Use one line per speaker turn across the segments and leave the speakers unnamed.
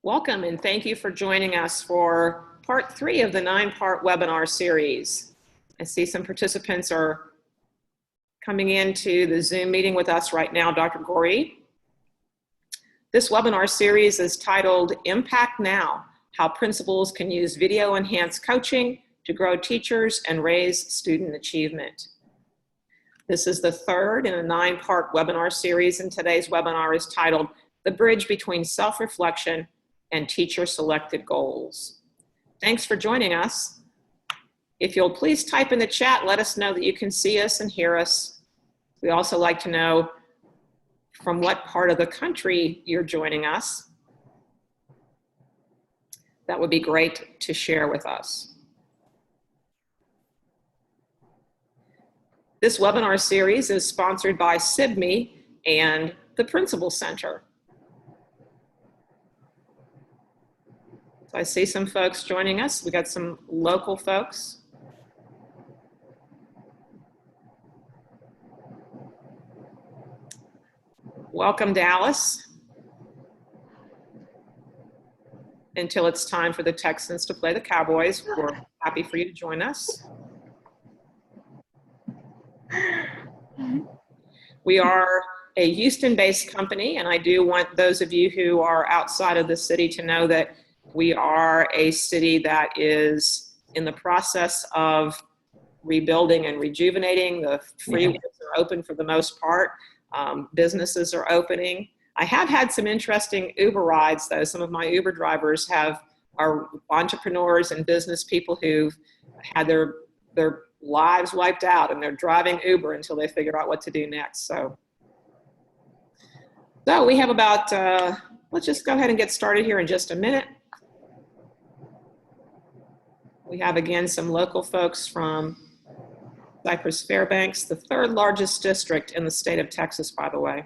Welcome and thank you for joining us for part 3 of the 9-part webinar series. I see some participants are coming into the Zoom meeting with us right now, Dr. Goree. This webinar series is titled Impact Now, How Principals Can Use Video-Enhanced Coaching to Grow Teachers and Raise Student Achievement. This is the third in a 9-part webinar series, and today's webinar is titled The Bridge Between Self-Reflection and Teacher-Selected Goals. Thanks for joining us. If you'll please type in the chat, let us know that you can see us and hear us. We also like to know from what part of the country you're joining us. That would be great to share with us. This webinar series is sponsored by SIBME and the Principal Center. I see some folks joining us. We got some local folks. Welcome, Dallas. Until it's time for the Texans to play the Cowboys, we're happy for you to join us. We are a Houston-based company, and I do want those of you who are outside of the city to know that we are a city that is in the process of rebuilding and rejuvenating. The freeways are open for the most part. Businesses are opening. I have had some interesting Uber rides, though. Some of my Uber drivers are entrepreneurs and business people who've had their lives wiped out, and they're driving Uber until they figure out what to do next. So we have about, let's just go ahead and get started here in just a minute. We have, again, some local folks from Cypress Fairbanks, the 3rd largest district in the state of Texas, by the way.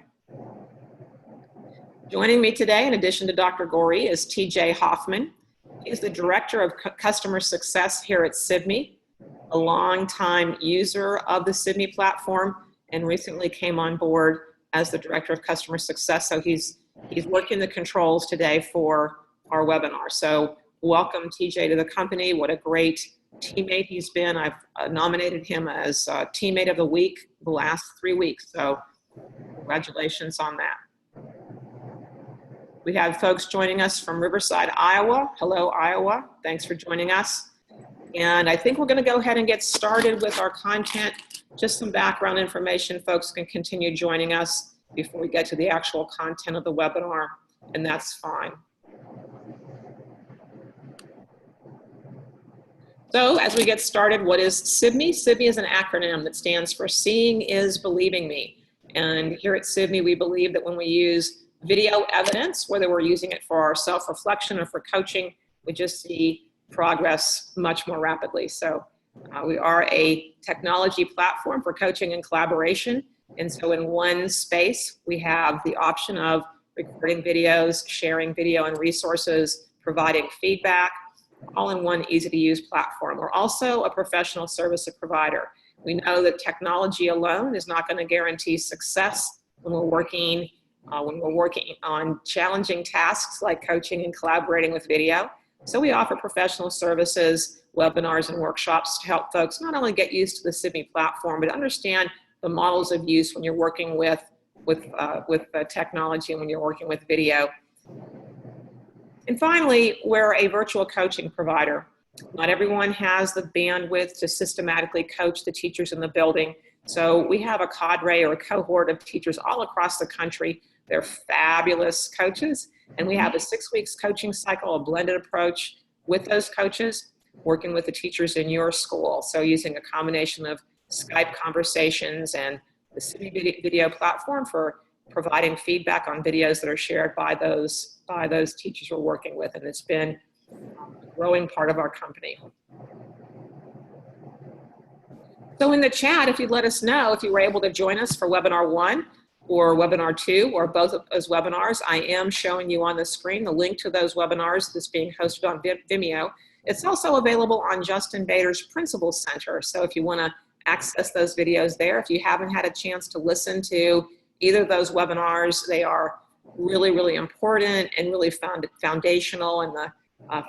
Joining me today, in addition to Dr. Goree, is TJ Hoffman. He's the Director of Customer Success here at SIBME, a longtime user of the SIBME platform, and recently came on board as the Director of Customer Success. So he's working the controls today for our webinar. So welcome, TJ, to the company. What a great teammate he's been. I've nominated him as Teammate of the Week the last 3 weeks, so congratulations on that. We have folks joining us from Riverside, Iowa. Hello, Iowa. Thanks for joining us. And I think we're going to go ahead and get started with our content. Just some background information. Folks can continue joining us before we get to the actual content of the webinar, and that's fine. So as we get started, what is SIBME? SIBME is an acronym that stands for Seeing is Believing Me. And here at SIBME, we believe that when we use video evidence, whether we're using it for our self-reflection or for coaching, we just see progress much more rapidly. So we are a technology platform for coaching and collaboration. And so in one space, we have the option of recording videos, sharing video and resources, providing feedback, all in one easy-to-use platform. We're also a professional service provider. We know that technology alone is not going to guarantee success when we're working on challenging tasks like coaching and collaborating with video. So we offer professional services, webinars, and workshops to help folks not only get used to the SIBME platform, but understand the models of use when you're working with technology and when you're working with video. And finally, we're a virtual coaching provider. Not everyone has the bandwidth to systematically coach the teachers in the building. So we have a cadre or a cohort of teachers all across the country. They're fabulous coaches. And we have a 6 weeks coaching cycle, a blended approach with those coaches, working with the teachers in your school. So using a combination of Skype conversations and the SIBME video platform for providing feedback on videos that are shared by those teachers we're working with, and it's been a growing part of our company. So in the chat, if you'd let us know if you were able to join us for webinar 1 or webinar 2 or both of those webinars, I am showing you on the screen the link to those webinars that's being hosted on Vimeo. It's also available on Justin Bader's Principal Center. So if you want to access those videos there, if you haven't had a chance to listen to either of those webinars, they are really, really important and really foundational, and the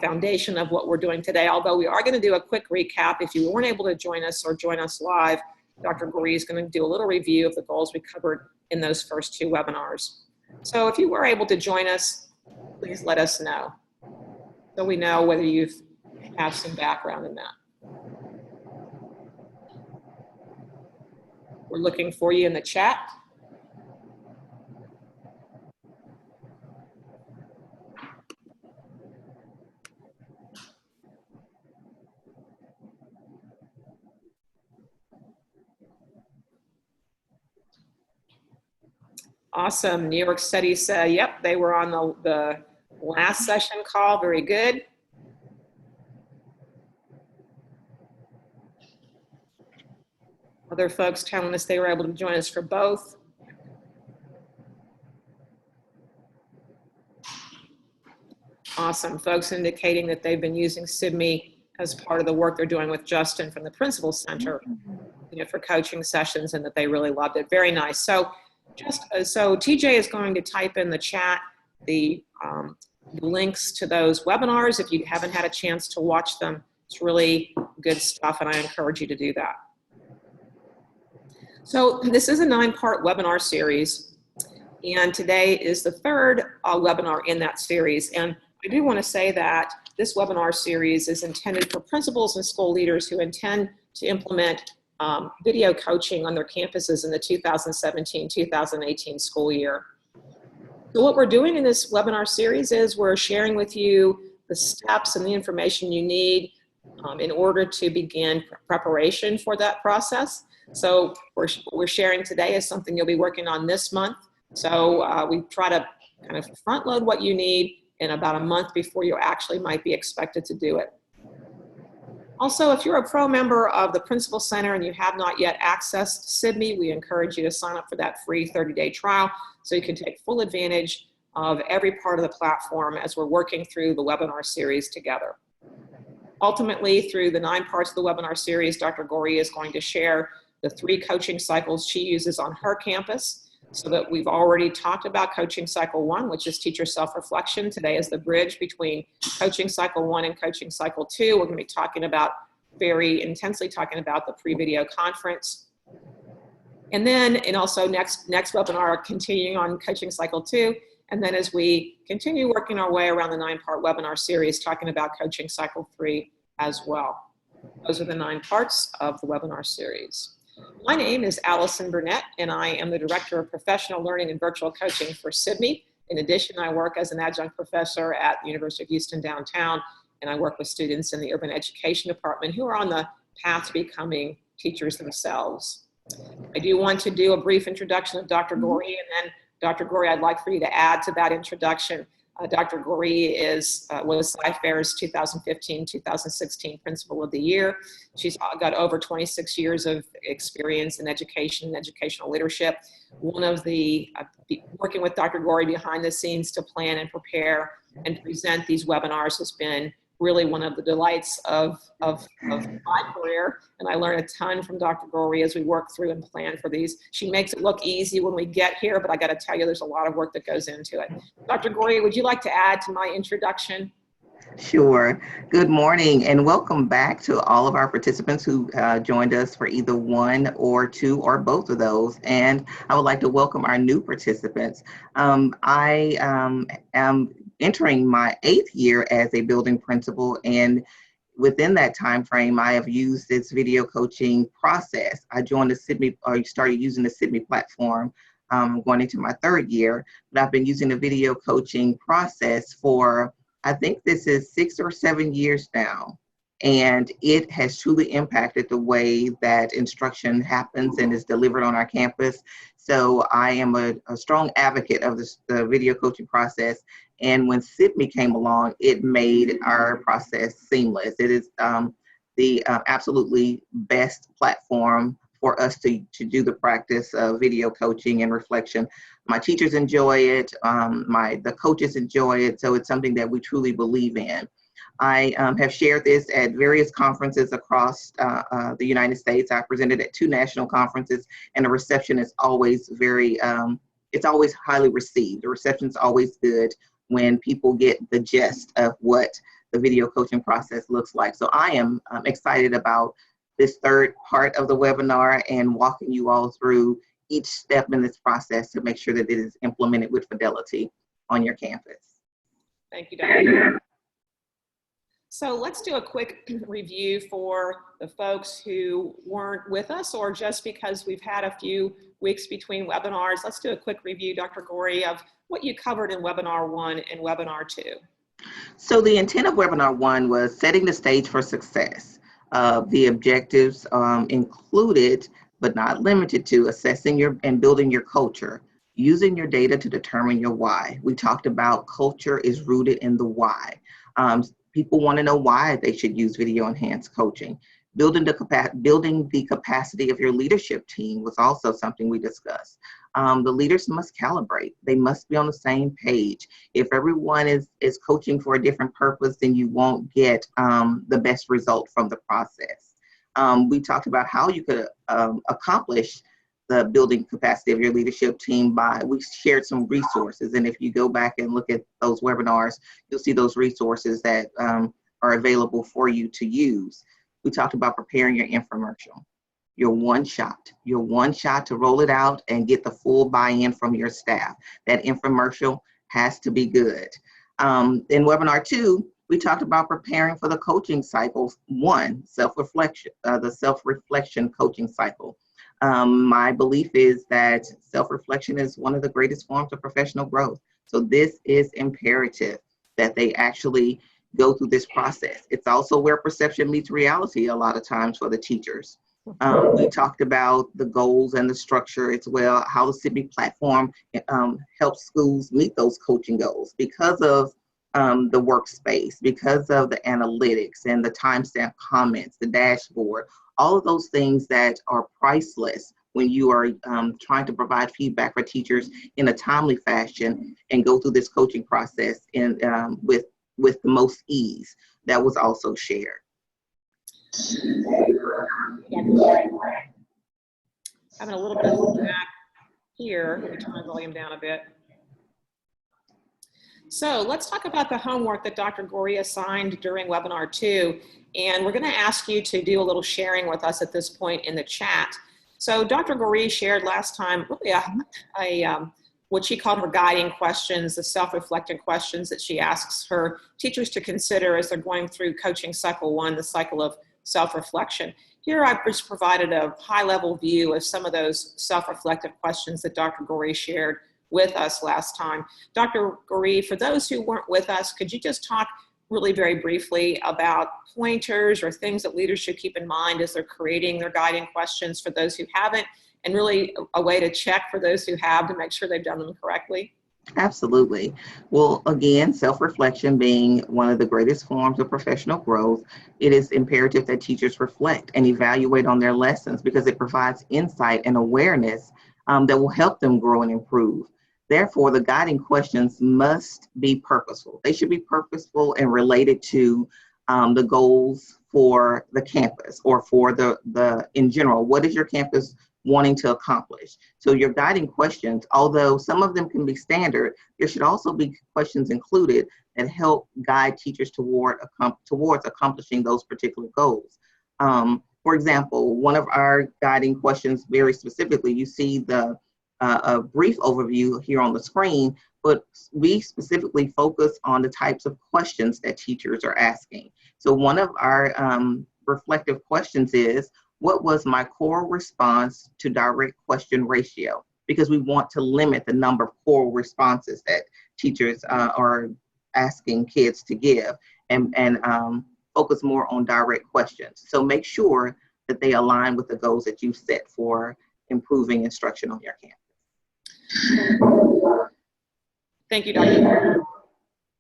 foundation of what we're doing today. Although we are going to do a quick recap. If you weren't able to join us or join us live, Dr. Goree is going to do a little review of the goals we covered in those first 2 webinars. So if you were able to join us, please let us know so we know whether you have some background in that. We're looking for you in the chat. Awesome. New York City said, yep, they were on the last session call. Very good. Other folks telling us they were able to join us for both. Awesome. Folks indicating that they've been using SIBME as part of the work they're doing with Justin from the Principal Center, for coaching sessions, and that they really loved it. Very nice. So so TJ is going to type in the chat the links to those webinars. If you haven't had a chance to watch them, it's really good stuff, and I encourage you to do that. So this is a 9-part webinar series, and today is the 3rd webinar in that series. And I do want to say that this webinar series is intended for principals and school leaders who intend to implement video coaching on their campuses in the 2017-2018 school year. So what we're doing in this webinar series is we're sharing with you the steps and the information you need in order to begin preparation for that process. So what we're sharing today is something you'll be working on this month. So we try to kind of front load what you need in about a month before you actually might be expected to do it. Also, if you're a pro member of the Principal Center and you have not yet accessed SIBME, we encourage you to sign up for that free 30-day trial so you can take full advantage of every part of the platform as we're working through the webinar series together. Ultimately, through the 9 parts of the webinar series, Dr. Goree is going to share the 3 coaching cycles she uses on her campus. So that we've already talked about coaching cycle 1, which is teacher self-reflection. Today is the bridge between coaching cycle 1 and coaching cycle 2. We're going to be talking about, very intensely talking about, the pre-video conference. And then, and also next webinar, continuing on coaching cycle 2. And then as we continue working our way around the 9-part webinar series, talking about coaching cycle 3 as well. Those are the 9 parts of the webinar series. My name is Alison Burnett, and I am the Director of Professional Learning and Virtual Coaching for SIBME. In addition, I work as an adjunct professor at the University of Houston downtown, and I work with students in the Urban Education Department who are on the path to becoming teachers themselves. I do want to do a brief introduction of Dr. Goree, and then Dr. Goree, I'd like for you to add to that introduction. Dr. Goree was Sci-Fair's 2015-2016 Principal of the Year. She's got over 26 years of experience in education and educational leadership. One of the, working with Dr. Goree behind the scenes to plan and prepare and present these webinars has been really one of the delights of my career, and I learned a ton from Dr. Goree as we work through and plan for these. She makes it look easy when we get here, but I got to tell you, there's a lot of work that goes into it. Dr. Goree, would you like to add to my introduction?
Sure. Good morning and welcome back to all of our participants who joined us for either 1 or 2 or both of those. And I would like to welcome our new participants. I am entering my 8th year as a building principal, and within that time frame, I have used this video coaching process. I joined the SIBME, or started using the SIBME platform going into my 3rd year, but I've been using the video coaching process for, I think this is 6 or 7 years now, and it has truly impacted the way that instruction happens and is delivered on our campus. So I am a strong advocate of the video coaching process, and when SIBME came along, it made our process seamless. It is the absolutely best platform for us to do the practice of video coaching and reflection. My teachers enjoy it, the coaches enjoy it, so it's something that we truly believe in. I have shared this at various conferences across the United States. I presented at 2 national conferences, and the reception is always very it's always highly received. The reception's always good when people get the gist of what the video coaching process looks like. So I am excited about this third part of the webinar and walking you all through each step in this process to make sure that it is implemented with fidelity on your campus.
Thank you, Dr. So let's do a quick review for the folks who weren't with us, or just because we've had a few weeks between webinars. Let's do a quick review, Dr. Goree, of what you covered in webinar 1 and webinar 2.
So the intent of webinar 1 was setting the stage for success. The objectives included, but not limited to, assessing and building your culture, using your data to determine your why. We talked about culture is rooted in the why. People want to know why they should use video enhanced coaching. Building the capacity of your leadership team was also something we discussed. The leaders must calibrate. They must be on the same page. If everyone is coaching for a different purpose, then you won't get the best result from the process. We talked about how you could accomplish the building capacity of your leadership team we shared some resources. And if you go back and look at those webinars, you'll see those resources that are available for you to use. We talked about preparing your infomercial, your one shot to roll it out and get the full buy-in from your staff. That infomercial has to be good. In webinar 2, we talked about preparing for the coaching cycle 1, self-reflection, the self-reflection coaching cycle. My belief is that self-reflection is one of the greatest forms of professional growth. So this is imperative that they actually go through this process. It's also where perception meets reality a lot of times for the teachers. We talked about the goals and the structure as well, how the SIBME platform helps schools meet those coaching goals because of the workspace, because of the analytics and the timestamp comments, the dashboard, all of those things that are priceless when you are trying to provide feedback for teachers in a timely fashion and go through this coaching process with the most ease. That was also shared.
Having a little bit of feedback here. Let me turn my volume down a bit. So let's talk about the homework that Dr. Goree assigned during webinar 2. And we're going to ask you to do a little sharing with us at this point in the chat. So Dr. Goree shared last time really what she called her guiding questions, the self-reflective questions that she asks her teachers to consider as they're going through coaching cycle 1, the cycle of self-reflection. Here I've just provided a high-level view of some of those self-reflective questions that Dr. Goree shared with us last time. Dr. Goree, for those who weren't with us, could you just talk really very briefly about pointers or things that leaders should keep in mind as they're creating their guiding questions for those who haven't, and really a way to check for those who have to make sure they've done them correctly?
Absolutely. Well, again, self-reflection being one of the greatest forms of professional growth, it is imperative that teachers reflect and evaluate on their lessons because it provides insight and awareness that will help them grow and improve. Therefore, the guiding questions must be purposeful. They should be purposeful and related to the goals for the campus or for the in general. What is your campus wanting to accomplish? So your guiding questions, although some of them can be standard, there should also be questions included that help guide teachers towards accomplishing those particular goals. For example, one of our guiding questions, very specifically, you see a brief overview here on the screen, but we specifically focus on the types of questions that teachers are asking. So one of our reflective questions is, what was my core response to direct question ratio? Because we want to limit the number of core responses that teachers are asking kids to give and focus more on direct questions. So make sure that they align with the goals that you've set for improving instruction on your campus.
Thank you, Dr.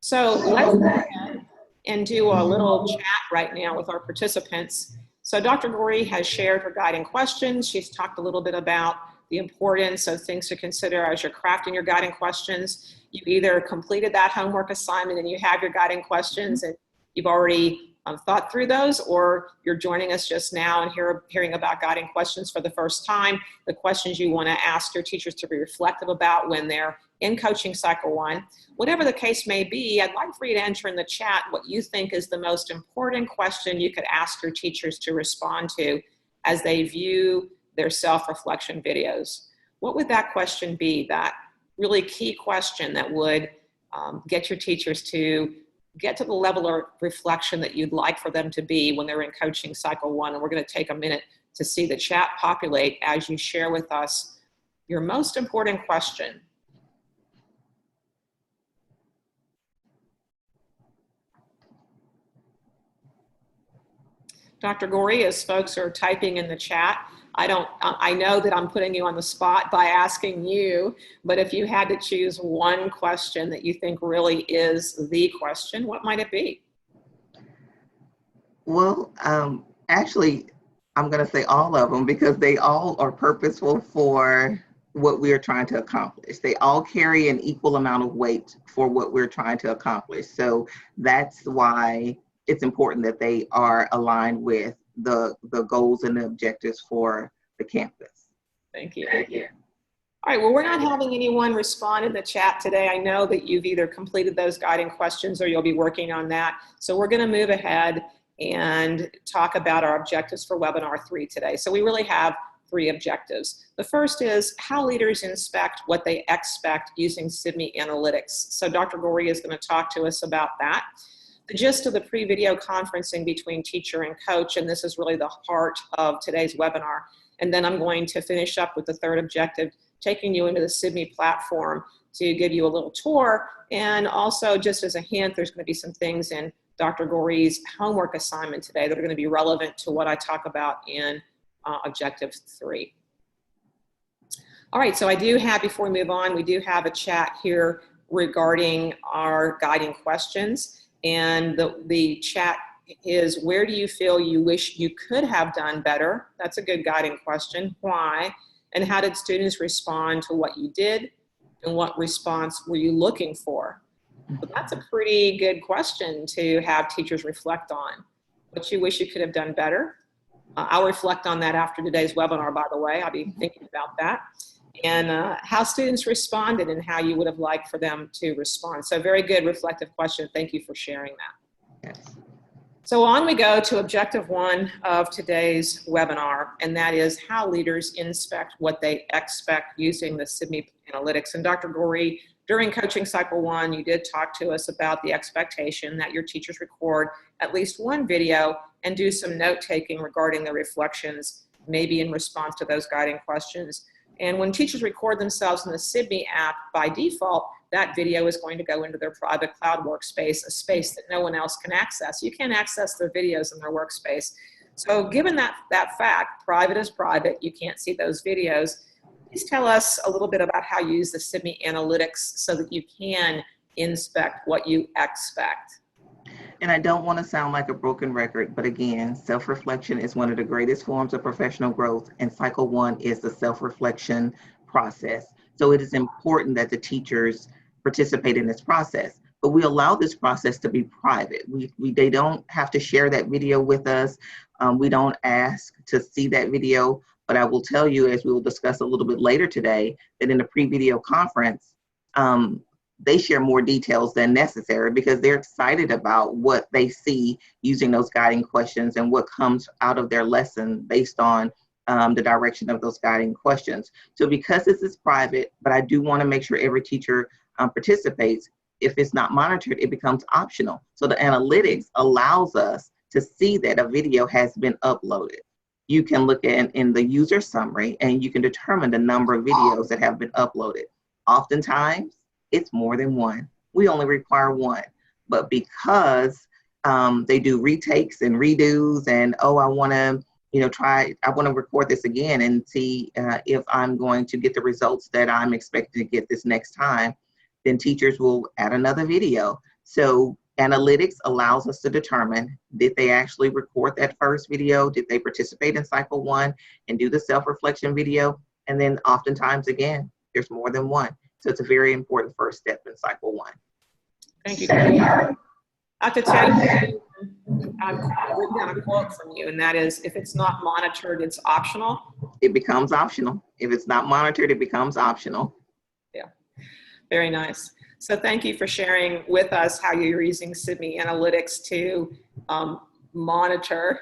So let's go ahead and do a little chat right now with our participants. So Dr. Goree has shared her guiding questions. She's talked a little bit about the importance of things to consider as you're crafting your guiding questions. You've either completed that homework assignment and you have your guiding questions and you've already thought through those, or you're joining us just now and hearing about guiding questions for the first time, the questions you want to ask your teachers to be reflective about when they're in coaching cycle 1. Whatever the case may be, I'd like for you to enter in the chat what you think is the most important question you could ask your teachers to respond to as they view their self-reflection videos. What would that question be, that really key question that would get your teachers to get to the level of reflection that you'd like for them to be when they're in coaching cycle 1? And we're going to take a minute to see the chat populate as you share with us your most important question. Dr. Goree, as folks are typing in the chat, I know that I'm putting you on the spot by asking you, but if you had to choose one question that you think really is the question, what might it be?
Well, actually, I'm going to say all of them because they all are purposeful for what we're trying to accomplish. They all carry an equal amount of weight for what we're trying to accomplish. So that's why it's important that they are aligned with the goals and the objectives for the campus.
Thank you. Thank you. All right, well, we're not having anyone respond in the chat today. I know that you've either completed those guiding questions or you'll be working on that. So we're going to move ahead and talk about our objectives for webinar 3 today. So we really have 3 objectives. The first is how leaders inspect what they expect using SIBME analytics. So Dr. Goree is going to talk to us about that. The gist of the pre-video conferencing between teacher and coach, and this is really the heart of today's webinar. And then I'm going to finish up with the third objective, taking you into the SIBME platform to give you a little tour. And also, just as a hint, there's going to be some things in Dr. Goree's homework assignment today that are going to be relevant to what I talk about in objective 3. All right, so I do have, before we move on, we do have a chat here regarding our guiding questions. And the chat is, where do you feel you wish you could have done better? That's a good guiding question. Why? And how did students respond to what you did? And what response were you looking for? So that's a pretty good question to have teachers reflect on. What you wish you could have done better. I'll reflect on that after today's webinar, by the way. I'll be thinking about that. And how students responded and how you would have liked for them to respond. So very good reflective question. Thank you for sharing that.
Yes.
So on we go to objective 1 of today's webinar, and that is how leaders inspect what they expect using the SIBME analytics. And Dr. Goree, during coaching cycle 1, you did talk to us about the expectation that your teachers record at least one video and do some note-taking regarding the reflections, maybe in response to those guiding questions. And when teachers record themselves in the SIBME app, by default, that video is going to go into their private cloud workspace, a space that no one else can access. You can't access their videos in their workspace. So given that fact, private is private, you can't see those videos, please tell us a little bit about how you use the SIBME analytics so that you can inspect what you expect.
And I don't want to sound like a broken record, but again, self-reflection is one of the greatest forms of professional growth, and cycle 1 is the self-reflection process. So it is important that the teachers participate in this process, but we allow this process to be private. They don't have to share that video with us. We don't ask to see that video, but I will tell you, as we will discuss a little bit later today, that in the pre-video conference, they share more details than necessary because they're excited about what they see using those guiding questions and what comes out of their lesson based on the direction of those guiding questions. So because this is private, but I do want to make sure every teacher participates, if it's not monitored, it becomes optional. So the analytics allows us to see that a video has been uploaded. You can look at in the user summary and you can determine the number of videos that have been uploaded. Oftentimes, it's more than one. We only require one, but because they do retakes and redos and, oh, I want to, I want to record this again and see if I'm going to get the results that I'm expecting to get this next time, then teachers will add another video. So analytics allows us to determine, did they actually record that first video? Did they participate in cycle 1 and do the self-reflection video? And then oftentimes, again, there's more than one. So it's a very important first step in cycle 1.
Thank you, Tonya. I have to tell you, I've written down a quote from you, and that is, if it's not monitored, it's optional.
It becomes optional. If it's not monitored, it becomes optional.
Yeah, very nice. So thank you for sharing with us how you're using Sydney Analytics to monitor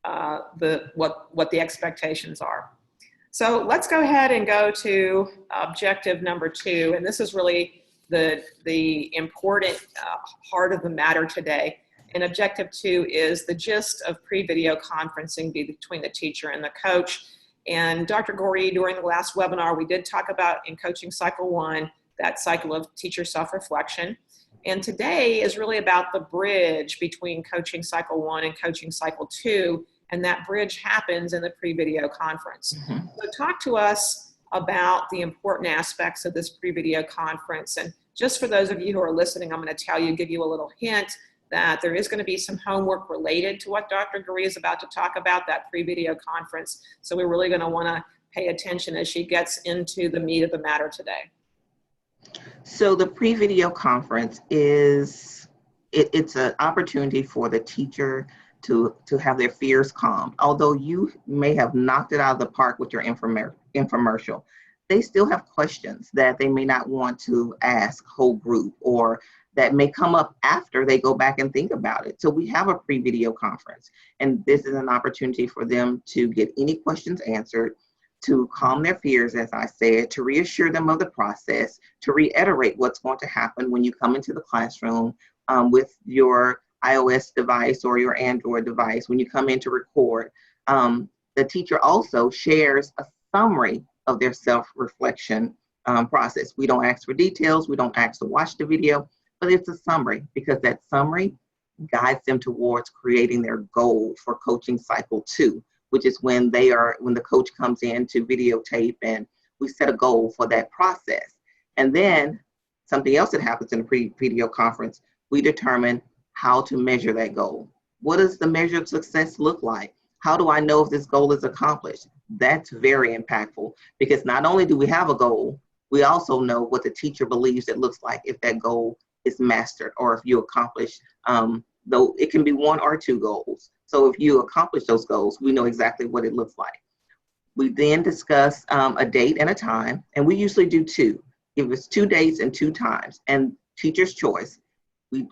what the expectations are. So let's go ahead and go to objective number 2, and this is really the important heart of the matter today. And objective 2 is the gist of pre-video conferencing between the teacher and the coach. And Dr. Goree, during the last webinar, we did talk about in coaching cycle 1, that cycle of teacher self-reflection. And today is really about the bridge between coaching cycle 1 and coaching cycle 2. And that bridge happens in the pre-video conference.
Mm-hmm.
So talk to us about the important aspects of this pre-video conference. And just for those of you who are listening, I'm going to give you a little hint that there is going to be some homework related to what Dr. Goree is about to talk about, that pre-video conference. So we're really going to want to pay attention as she gets into the meat of the matter today.
So the pre-video conference it's an opportunity for the teacher to have their fears calmed. Although you may have knocked it out of the park with your infomercial, they still have questions that they may not want to ask whole group, or that may come up after they go back and think about it. So we have a pre-video conference, and this is an opportunity for them to get any questions answered, to calm their fears, as I said, to reassure them of the process, to reiterate what's going to happen when you come into the classroom with your iOS device or your Android device. When you come in to record, the teacher also shares a summary of their self-reflection process. We don't ask for details, we don't ask to watch the video, but it's a summary, because that summary guides them towards creating their goal for coaching cycle 2, which is when the coach comes in to videotape, and we set a goal for that process. And then something else that happens in the pre-video conference, we determine how to measure that goal. What does the measure of success look like? How do I know if this goal is accomplished? That's very impactful, because not only do we have a goal, we also know what the teacher believes it looks like if that goal is mastered, or if you accomplish, though it can be 1 or 2 goals. So if you accomplish those goals, we know exactly what it looks like. We then discuss a date and a time, and we usually do 2. Give us 2 dates and 2 times, and teacher's choice.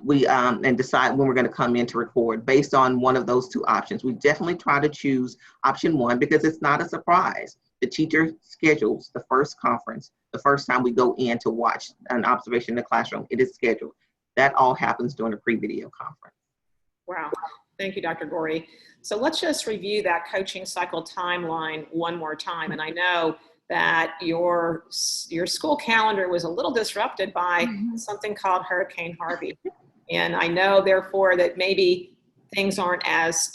We and decide when we're going to come in to record based on one of those 2 options. We definitely try to choose option 1, because it's not a surprise. The teacher schedules the first conference, the first time we go in to watch an observation in the classroom. It is scheduled. That all happens during a pre-video conference.
Wow. Thank you, Dr. Goree. So let's just review that coaching cycle timeline one more time. And I know that your school calendar was a little disrupted by something called Hurricane Harvey. And I know, therefore, that maybe things aren't as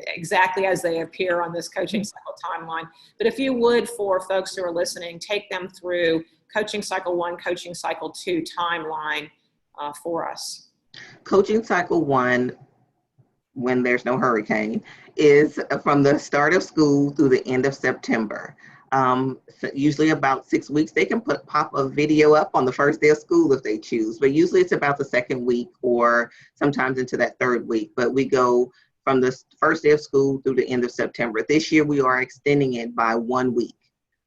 exactly as they appear on this coaching cycle timeline. But if you would, for folks who are listening, take them through coaching cycle 1, coaching cycle 2 timeline for us.
Coaching cycle 1, when there's no hurricane, is from the start of school through the end of September. So usually about 6 weeks. They can pop a video up on the first day of school if they choose, but usually it's about the 2nd week or sometimes into that 3rd week. But we go from the first day of school through the end of September. This year we are extending it by 1 week.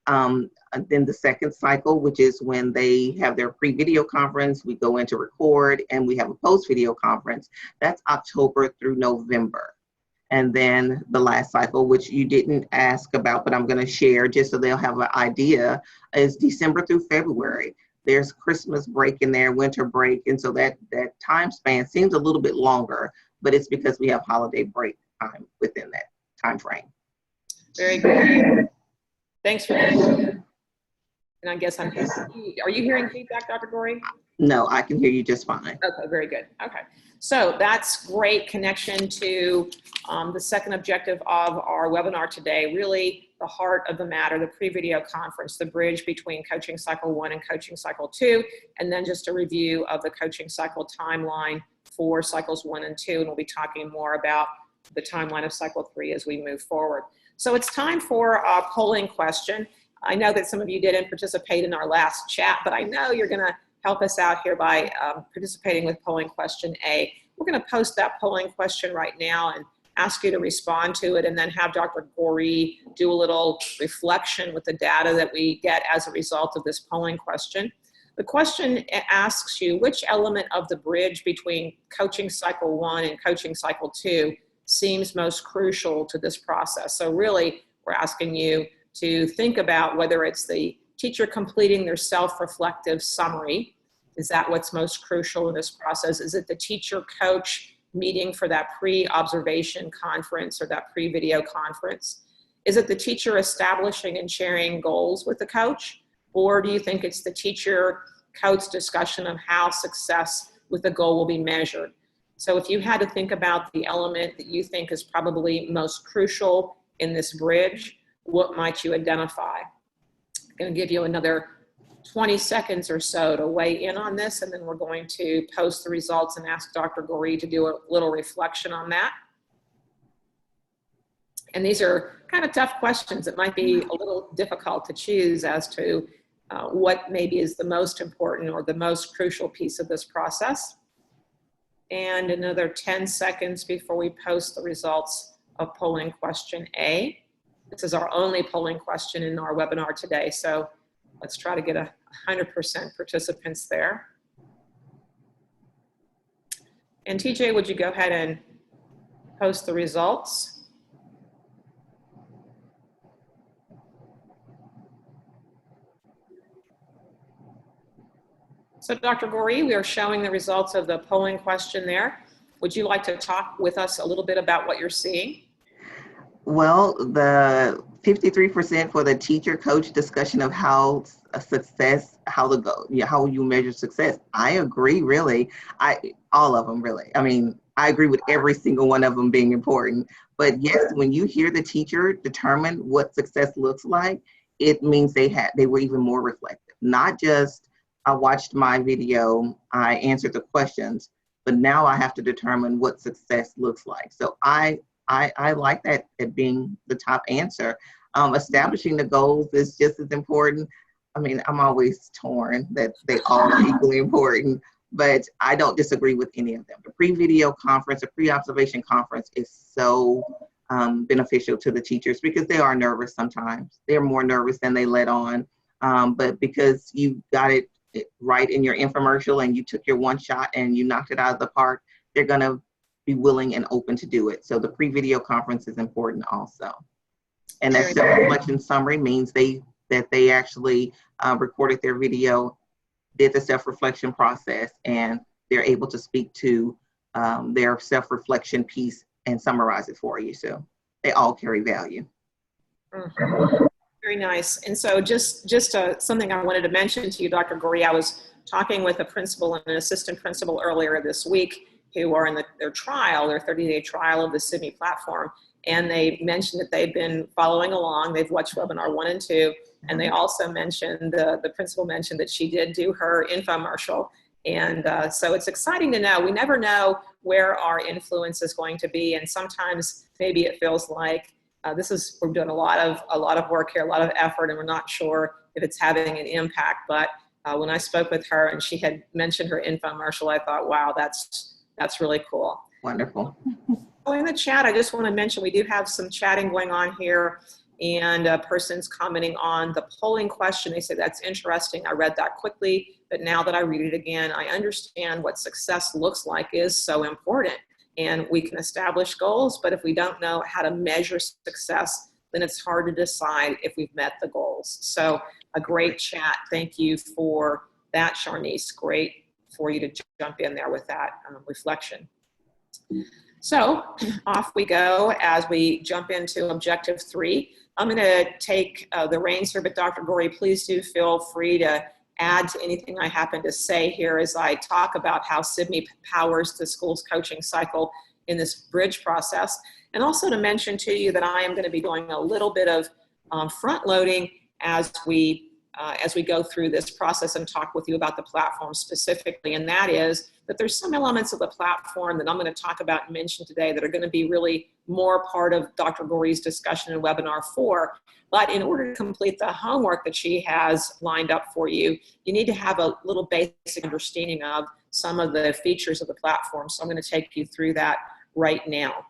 And then the 2nd cycle, which is when they have their pre-video conference, we go into record, and we have a post-video conference. That's October through November. And then the last cycle, which you didn't ask about, but I'm going to share just so they'll have an idea, is December through February. There's Christmas break in there, winter break, and so that time span seems a little bit longer, but it's because we have holiday break time within that time frame.
Very good. Thanks for that. And I guess are you hearing feedback, Dr. Goree?
No, I can hear you just fine.
Okay, very good. Okay, so that's great connection to the 2nd objective of our webinar today, really the heart of the matter, the pre-video conference, the bridge between coaching cycle 1 and coaching cycle 2, and then just a review of the coaching cycle timeline for cycles 1 and 2, and we'll be talking more about the timeline of cycle 3 as we move forward. So it's time for a polling question. I know that some of you didn't participate in our last chat, but I know you're going to help us out here by participating with polling question A. we're going to post that polling question right now and ask you to respond to it, and then have Dr. Goree do a little reflection with the data that we get as a result of this polling question. The question asks you which element of the bridge between coaching cycle 1 and coaching cycle 2 seems most crucial to this process. So really, we're asking you to think about whether it's the teacher completing their self-reflective summary. Is that what's most crucial in this process? Is it the teacher-coach meeting for that pre-observation conference or that pre-video conference? Is it the teacher establishing and sharing goals with the coach? Or do you think it's the teacher-coach discussion of how success with the goal will be measured? So if you had to think about the element that you think is probably most crucial in this bridge, what might you identify? I'm going to give you another 20 seconds or so to weigh in on this, and then we're going to post the results and ask Dr. Goree to do a little reflection on that. And these are kind of tough questions. It might be a little difficult to choose as to what maybe is the most important or the most crucial piece of this process. And another 10 seconds before we post the results of polling question A. This is our only polling question in our webinar today, so let's try to get 100% participants there. And TJ, would you go ahead and post the results? So Dr. Goree, we are showing the results of the polling question there. Would you like to talk with us a little bit about what you're seeing?
Well, the 53% for the teacher coach discussion of how success, how you measure success. I agree, really. All of them, really. I mean, I agree with every single one of them being important. But yes, when you hear the teacher determine what success looks like, it means they were even more reflective. Not just, I watched my video, I answered the questions, but now I have to determine what success looks like. So I like that being the top answer. Establishing the goals is just as important. I mean, I'm always torn that they all are equally important, but I don't disagree with any of them. The pre-video conference, the pre-observation conference is so beneficial to the teachers because they are nervous sometimes. They're more nervous than they let on, but because you got it right in your infomercial and you took your one shot and you knocked it out of the park, they're gonna be willing and open to do it. So the pre-video conference is important also. And that self-reflection summary means that they actually recorded their video, did the self-reflection process, and they're able to speak to their self-reflection piece and summarize it for you. So they all carry value.
Mm-hmm. Very nice. And so just something I wanted to mention to you, Dr. Goree, I was talking with a principal and an assistant principal earlier this week who are in their 30-day trial of the SIBME platform. And they mentioned that they've been following along. They've watched webinar 1 and 2. And they also mentioned, the principal mentioned that she did do her infomercial. And so it's exciting to know. We never know where our influence is going to be. And sometimes maybe it feels like we're doing a lot of work here, a lot of effort, and we're not sure if it's having an impact. But when I spoke with her and she had mentioned her infomercial, I thought, wow, that's really cool.
Wonderful.
So in the chat, I just want to mention we do have some chatting going on here, and a person's commenting on the polling question. They say, that's interesting. I read that quickly, but now that I read it again, I understand what success looks like is so important. And we can establish goals, but if we don't know how to measure success, then it's hard to decide if we've met the goals. So a great chat. Thank you for that, Sharnice. Great for you to jump in there with that reflection. So off we go as we jump into objective 3. I'm going to take the reins here, but Dr. Goree, please do feel free to add to anything I happen to say here as I talk about how SIBME powers the school's coaching cycle in this bridge process. And also to mention to you that I am going to be doing a little bit of front loading as we as we go through this process and talk with you about the platform specifically, and that is that there's some elements of the platform that I'm going to talk about and mention today that are going to be really more part of Dr. Goree's discussion in webinar 4. But in order to complete the homework that she has lined up for you, you need to have a little basic understanding of some of the features of the platform. So I'm going to take you through that right now.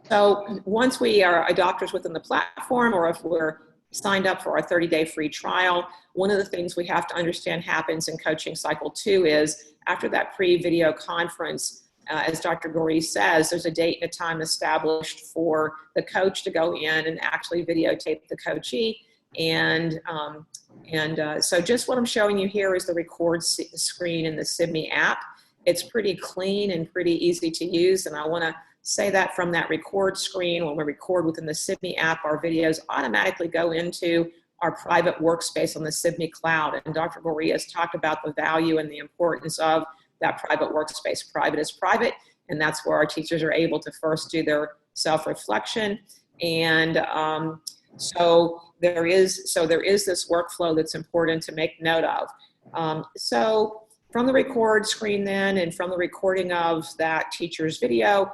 So once we are adopters within the platform, or if we're signed up for our 30-day free trial, one of the things we have to understand happens in coaching cycle 2 is after that pre-video conference, as Dr. Goree says, there's a date and a time established for the coach to go in and actually videotape the coachee. So just what I'm showing you here is the record screen in the SIBME app. It's pretty clean and pretty easy to use, and I want to say that from that record screen, when we record within the SIBME app, our videos automatically go into our private workspace on the SIBME cloud. And Dr. Goree has talked about the value and the importance of that private workspace. Private is private, and that's where our teachers are able to first do their self-reflection. And so there is this workflow that's important to make note of. So from the record screen then, and from the recording of that teacher's video,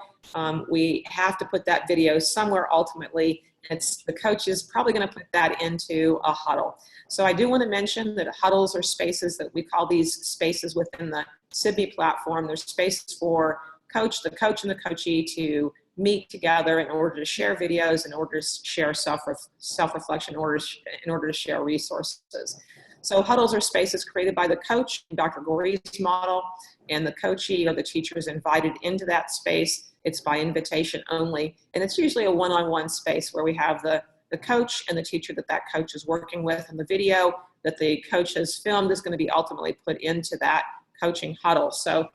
we have to put that video somewhere ultimately. The coach is probably going to put that into a huddle. So I do want to mention that huddles are spaces that we call these spaces within the SIBME platform. There's spaces for the coach and the coachee to meet together in order to share videos, in order to share self-reflection, in order to share resources. So huddles are spaces created by the coach, Dr. Goree's model, and the coachee or the teacher is invited into that space. It's by invitation only, and it's usually a one-on-one space where we have the coach and the teacher that coach is working with, and the video that the coach has filmed is going to be ultimately put into that coaching huddle. So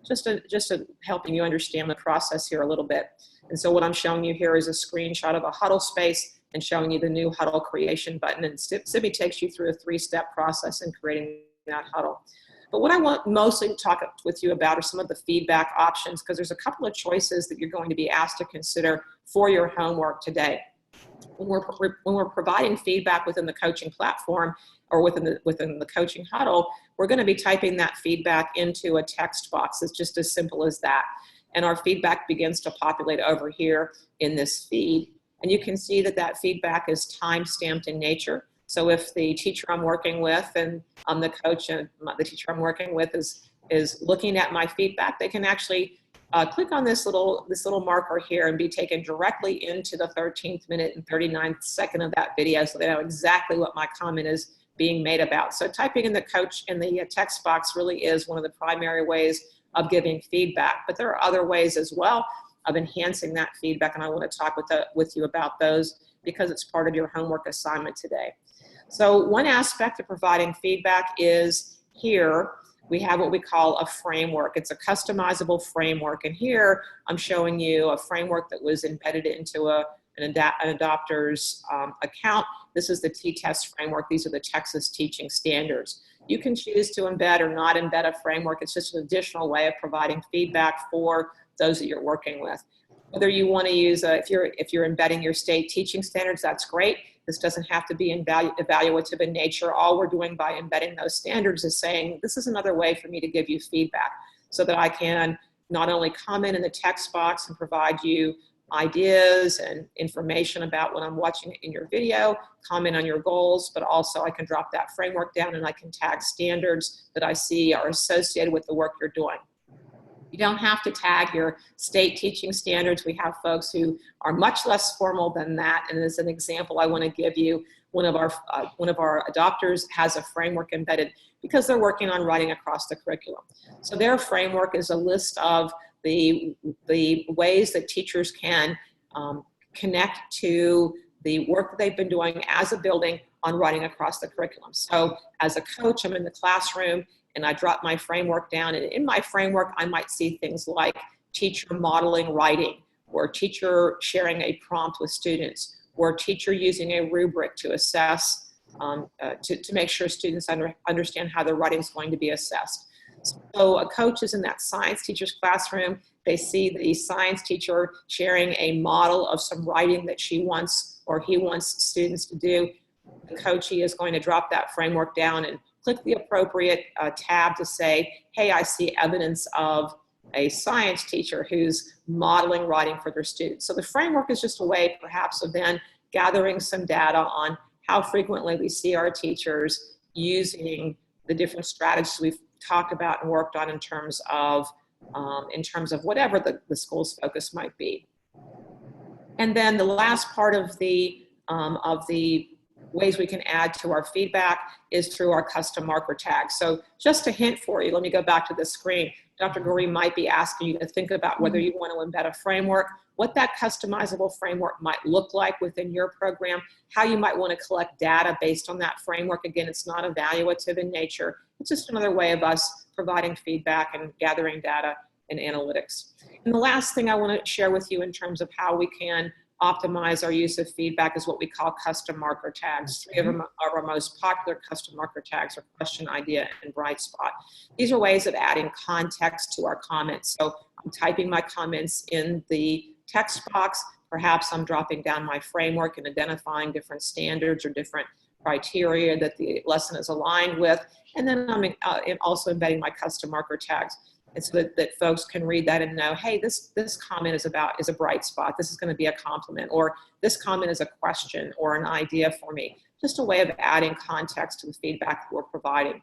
just to helping you understand the process here a little bit. And so what I'm showing you here is a screenshot of a huddle space and showing you the new huddle creation button. And SIBME takes you through a 3-step process in creating that huddle. But what I want mostly to talk with you about are some of the feedback options, because there's a couple of choices that you're going to be asked to consider for your homework today. When we're providing feedback within the coaching platform or within the coaching huddle, we're going to be typing that feedback into a text box. It's just as simple as that. And our feedback begins to populate over here in this feed. And you can see that feedback is time-stamped in nature. So if the teacher I'm working with and the coach and the teacher I'm working with is looking at my feedback, they can actually click on this little marker here and be taken directly into the 13th minute and 39th second of that video, so they know exactly what my comment is being made about. So typing in the coach in the text box really is one of the primary ways of giving feedback. But there are other ways as well of enhancing that feedback, and I want to talk with you about those because it's part of your homework assignment today. So one aspect of providing feedback is here we have what we call a framework. It's a customizable framework, and here I'm showing you a framework that was embedded into an adopter's account. This is the T-Test framework. These are the Texas teaching standards. You can choose to embed or not embed a framework. It's just an additional way of providing feedback for those that you're working with. Whether you want to use, if you're embedding your state teaching standards, that's great. This doesn't have to be evaluative in nature. All we're doing by embedding those standards is saying, this is another way for me to give you feedback so that I can not only comment in the text box and provide you ideas and information about what I'm watching in your video, comment on your goals, but also I can drop that framework down and I can tag standards that I see are associated with the work you're doing. You don't have to tag your state teaching standards. We have folks who are much less formal than that. And as an example, I want to give you one of our adopters has a framework embedded because they're working on writing across the curriculum. So their framework is a list of the ways that teachers can connect to the work that they've been doing as a building on writing across the curriculum. So as a coach, I'm in the classroom and I drop my framework down, and in my framework, I might see things like teacher modeling writing, or teacher sharing a prompt with students, or teacher using a rubric to assess, to make sure students understand how their writing is going to be assessed. So a coach is in that science teacher's classroom. They see the science teacher sharing a model of some writing that she wants or he wants students to do. The coachee is going to drop that framework down and click the appropriate tab to say, hey, I see evidence of a science teacher who's modeling writing for their students. So the framework is just a way perhaps of then gathering some data on how frequently we see our teachers using the different strategies we've talked about and worked on in terms of whatever the school's focus might be. And then the last part of the ways we can add to our feedback is through our custom marker tags. So just a hint for you, let me go back to the screen. Dr. Goree might be asking you to think about whether you want to embed a framework, what that customizable framework might look like within your program, how you might want to collect data based on that framework. Again, it's not evaluative in nature. It's just another way of us providing feedback and gathering data and analytics. And the last thing I want to share with you in terms of how we can optimize our use of feedback is what we call custom marker tags. Three of our most popular custom marker tags are question, idea, and bright spot. These are ways of adding context to our comments. So I'm typing my comments in the text box. Perhaps I'm dropping down my framework and identifying different standards or different criteria that the lesson is aligned with. And then I'm also embedding my custom marker tags. And so that folks can read that and know, hey, this comment is a bright spot. This is going to be a compliment, or this comment is a question or an idea for me. Just a way of adding context to the feedback that we're providing.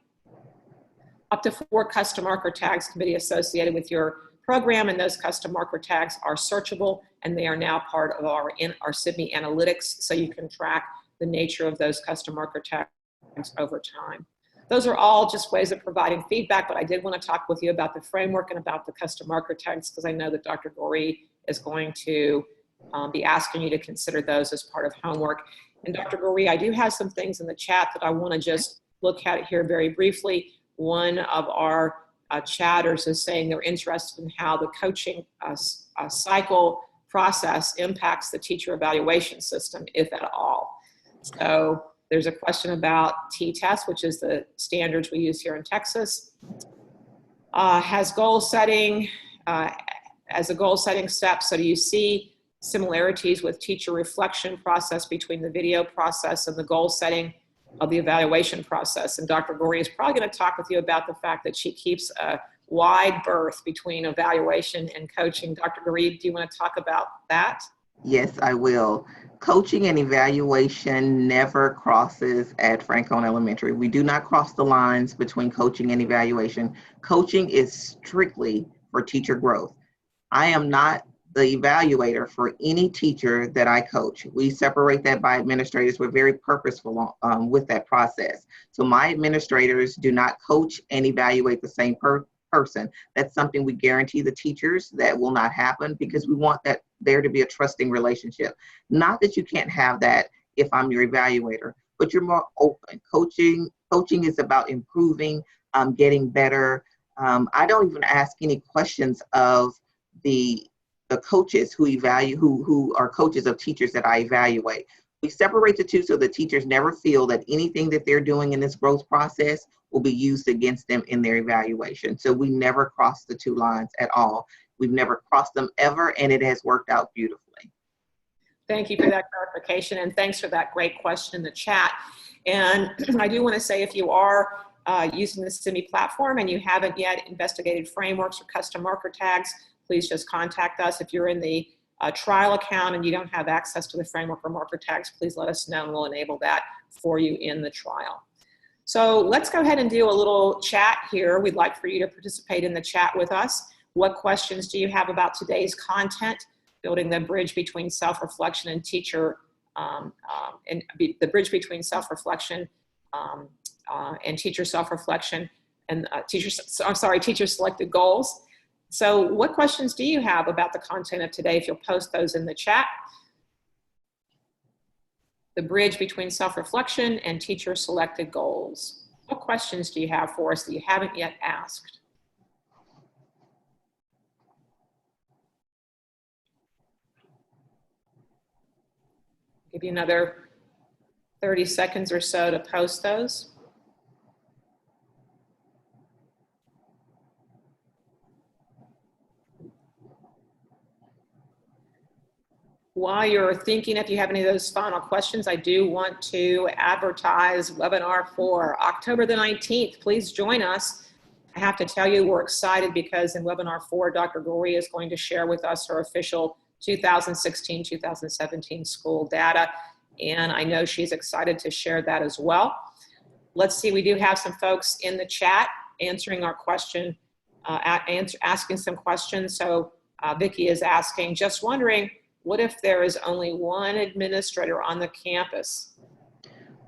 Up to 4 custom marker tags can be associated with your program, and those custom marker tags are searchable, and they are now part of our SIBME analytics, so you can track the nature of those custom marker tags over time. Those are all just ways of providing feedback, but I did want to talk with you about the framework and about the custom marker tags because I know that Dr. Goree is going to be asking you to consider those as part of homework. And Dr. Goree, I do have some things in the chat that I want to just look at here very briefly. One of our chatters is saying they're interested in how the coaching cycle process impacts the teacher evaluation system, if at all. So there's a question about T-test, which is the standards we use here in Texas. Has goal setting as a goal setting step, so do you see similarities with teacher reflection process between the video process and the goal setting of the evaluation process? And Dr. Goree is probably going to talk with you about the fact that she keeps a wide berth between evaluation and coaching. Dr. Goree, do you want to talk about that?
Yes, I will. Coaching and evaluation never crosses at Francone Elementary. We do not cross the lines between coaching and evaluation. Coaching is strictly for teacher growth. I am not the evaluator for any teacher that I coach. We separate that by administrators. We're very purposeful with that process. So my administrators do not coach and evaluate the same person. That's something we guarantee the teachers that will not happen because we want that there to be a trusting relationship. Not that you can't have that if I'm your evaluator, but you're more open. Coaching is about improving, getting better. I don't even ask any questions of the coaches who are coaches of teachers that I evaluate. We separate the two so the teachers never feel that anything that they're doing in this growth process will be used against them in their evaluation. So we never cross the two lines at all. We've never crossed them ever, and it has worked out beautifully.
Thank you for that clarification, and thanks for that great question in the chat. And I do want to say, if you are using the SIBME platform and you haven't yet investigated frameworks or custom marker tags, please just contact us. If you're in the trial account and you don't have access to the framework or marker tags, please let us know and we'll enable that for you in the trial. So let's go ahead and do a little chat here. We'd like for you to participate in the chat with us. What questions do you have about today's content, building the bridge between self-reflection and teacher, the bridge between self-reflection and teacher self-reflection and teacher selected goals. So what questions do you have about the content of today? If you'll post those in the chat. The bridge between self-reflection and teacher selected goals. What questions do you have for us that you haven't yet asked? Give you another 30 seconds or so to post those. While you're thinking, if you have any of those final questions, I do want to advertise webinar for October the 19th. Please join us. I have to tell you, we're excited because in webinar 4, Dr. Goree is going to share with us her official 2016-2017 school data. And I know she's excited to share that as well. Let's see, we do have some folks in the chat answering our question, asking some questions. So Vicki is asking, just wondering, what if there is only one administrator on the campus?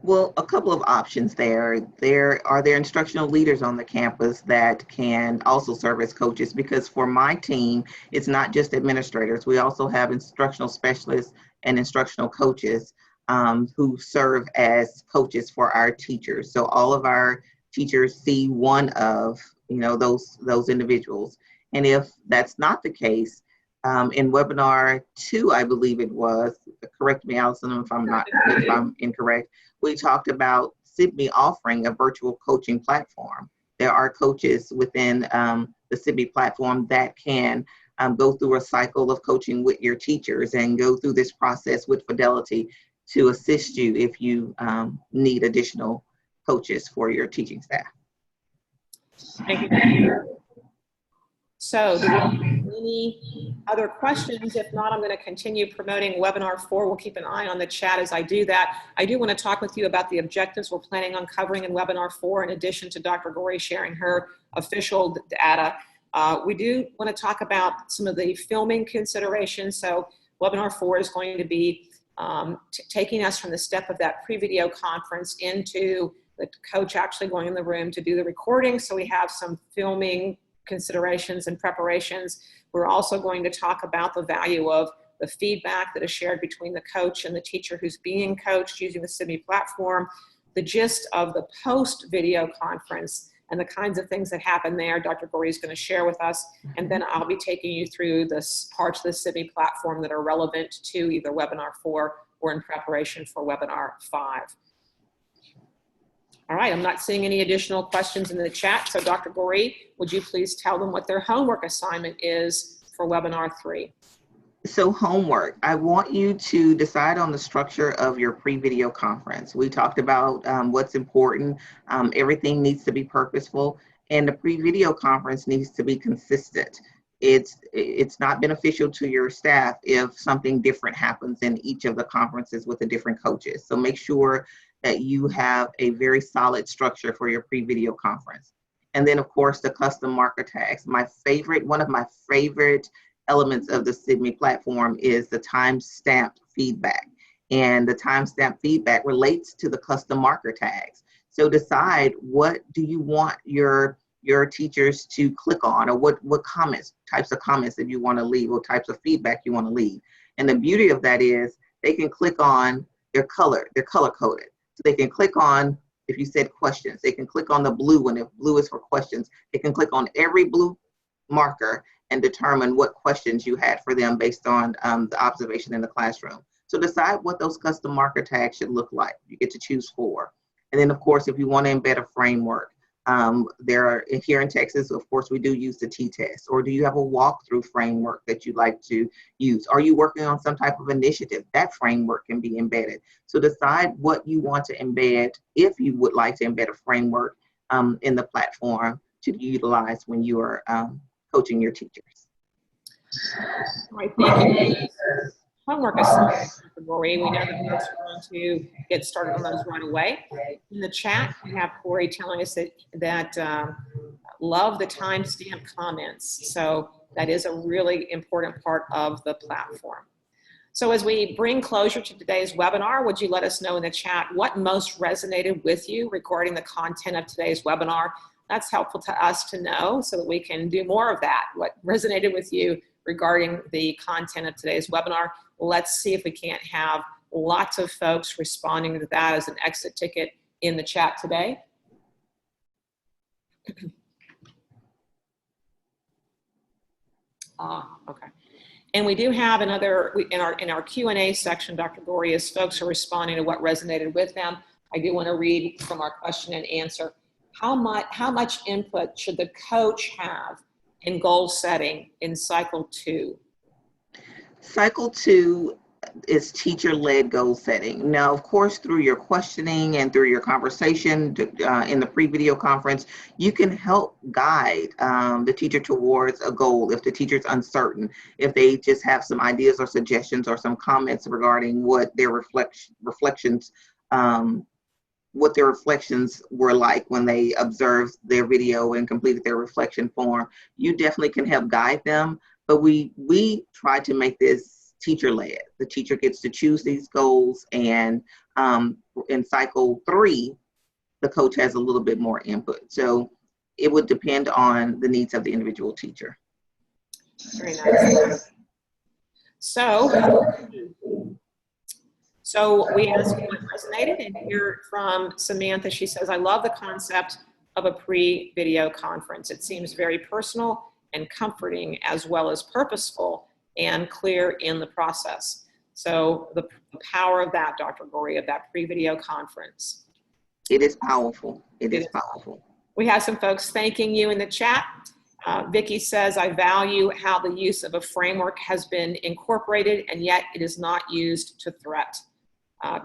Well, a couple of options there. There are instructional leaders on the campus that can also serve as coaches, because for my team, it's not just administrators. We also have instructional specialists and instructional coaches who serve as coaches for our teachers. So all of our teachers see one of, those individuals. And if that's not the case, in webinar 2, I believe it was, correct me, Alison, if I'm incorrect, we talked about SIBME offering a virtual coaching platform. There are coaches within the SIBME platform that can go through a cycle of coaching with your teachers and go through this process with Fidelity to assist you if you need additional coaches for your teaching staff.
Thank you. So do we have any other questions? If not, I'm going to continue promoting webinar 4. We'll keep an eye on the chat as I do that. I do want to talk with you about the objectives we're planning on covering in webinar 4, in addition to Dr. Goree sharing her official data. We do want to talk about some of the filming considerations. So webinar 4 is going to be taking us from the step of that pre-video conference into the coach actually going in the room to do the recording. So we have some filming considerations and preparations. We're also going to talk about the value of the feedback that is shared between the coach and the teacher who's being coached using the SIBME platform, the gist of the post-video conference and the kinds of things that happen there. Dr. Goree is going to share with us, and then I'll be taking you through the parts of the SIBME platform that are relevant to either webinar 4 or in preparation for webinar 5. All right, I'm not seeing any additional questions in the chat. So Dr. Goree, would you please tell them what their homework assignment is for webinar 3?
So homework, I want you to decide on the structure of your pre-video conference. We talked about what's important. Everything needs to be purposeful, and the pre-video conference needs to be consistent. It's not beneficial to your staff if something different happens in each of the conferences with the different coaches. So make sure that you have a very solid structure for your pre-video conference. And then of course, the custom marker tags. One of my favorite elements of the SIBME platform is the time-stamped feedback. And the time-stamped feedback relates to the custom marker tags. So decide, what do you want your teachers to click on, or what types of comments that you want to leave, what types of feedback you want to leave. And the beauty of that is they can click on they're color coded. So they can click on, if you said questions, they can click on the blue one. If blue is for questions, they can click on every blue marker and determine what questions you had for them based on the observation in the classroom. So decide what those custom marker tags should look like. You get to choose 4. And then of course, if you want to embed a framework, here in Texas, of course, we do use the T-test. Or do you have a walkthrough framework that you'd like to use? Are you working on some type of initiative? That framework can be embedded. So decide what you want to embed, if you would like to embed a framework in the platform to utilize when you are coaching your teachers.
All right, thank you. Homework assignment, Dr. Goree. We know that folks are going to get started on those right away. In the chat, we have Corey telling us that love the timestamp comments. So that is a really important part of the platform. So as we bring closure to today's webinar, would you let us know in the chat what most resonated with you regarding the content of today's webinar? That's helpful to us to know so that we can do more of that. What resonated with you regarding the content of today's webinar? Let's see if we can't have lots of folks responding to that as an exit ticket in the chat today. Okay. And we do have another, in our Q&A section, Dr. Goree, as folks are responding to what resonated with them, I do want to read from our question and answer. How much input should the coach have in goal setting in cycle 2?
Cycle 2 is teacher-led goal setting. Now, of course, through your questioning and through your conversation in the pre-video conference, you can help guide the teacher towards a goal if the teacher's uncertain, if they just have some ideas or suggestions or some comments regarding what their reflections were like when they observed their video and completed their reflection form. You definitely can help guide them, but we try to make this teacher-led. The teacher gets to choose these goals, and in cycle 3, the coach has a little bit more input. So it would depend on the needs of the individual teacher.
Very nice. So we asked what resonated, and hear from Samantha. She says, I love the concept of a pre-video conference. It seems very personal and comforting, as well as purposeful and clear in the process. So the power of that, Dr. Goree, of that pre-video conference.
It is powerful. It is powerful.
We have some folks thanking you in the chat. Vicki says, I value how the use of a framework has been incorporated, and yet it is not used to threat.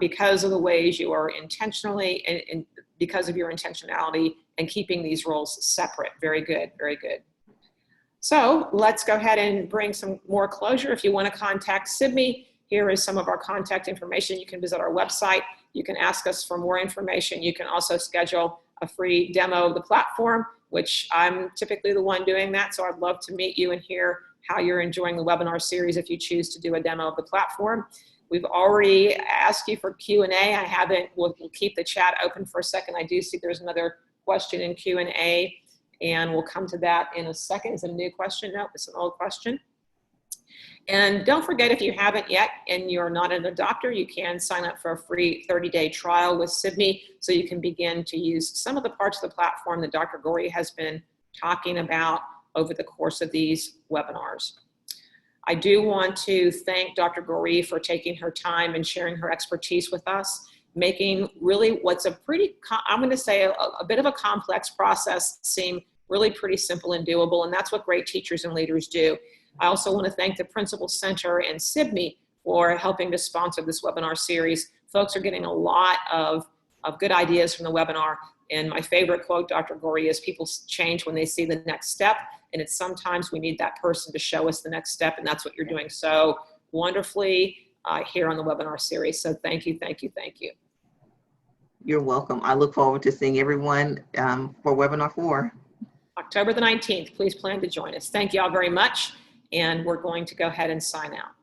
Because of the ways you are intentionally, and because of your intentionality and keeping these roles separate. Very good, very good. So let's go ahead and bring some more closure. If you want to contact SIBME, here is some of our contact information. You can visit our website. You can ask us for more information. You can also schedule a free demo of the platform, which I'm typically the one doing that. So I'd love to meet you and hear how you're enjoying the webinar series if you choose to do a demo of the platform. We've already asked you for Q&A. We'll keep the chat open for a second. I do see there's another question in Q&A, and we'll come to that in a second. Is it a new question? No, it's an old question. And don't forget, if you haven't yet and you're not an adopter, you can sign up for a free 30-day trial with SIBME, so you can begin to use some of the parts of the platform that Dr. Goree has been talking about over the course of these webinars. I do want to thank Dr. Goree for taking her time and sharing her expertise with us, making really what's a pretty, I'm going to say a bit of a complex process seem really pretty simple and doable, and that's what great teachers and leaders do. I also want to thank the Principal Center and SIBME for helping to sponsor this webinar series. Folks are getting a lot of good ideas from the webinar, and my favorite quote, Dr. Goree, is people change when they see the next step, and it's sometimes we need that person to show us the next step, and that's what you're doing so wonderfully here on the webinar series. So thank you, thank you, thank you.
You're welcome. I look forward to seeing everyone for webinar 4.
October the 19th, please plan to join us. Thank you all very much, and we're going to go ahead and sign out.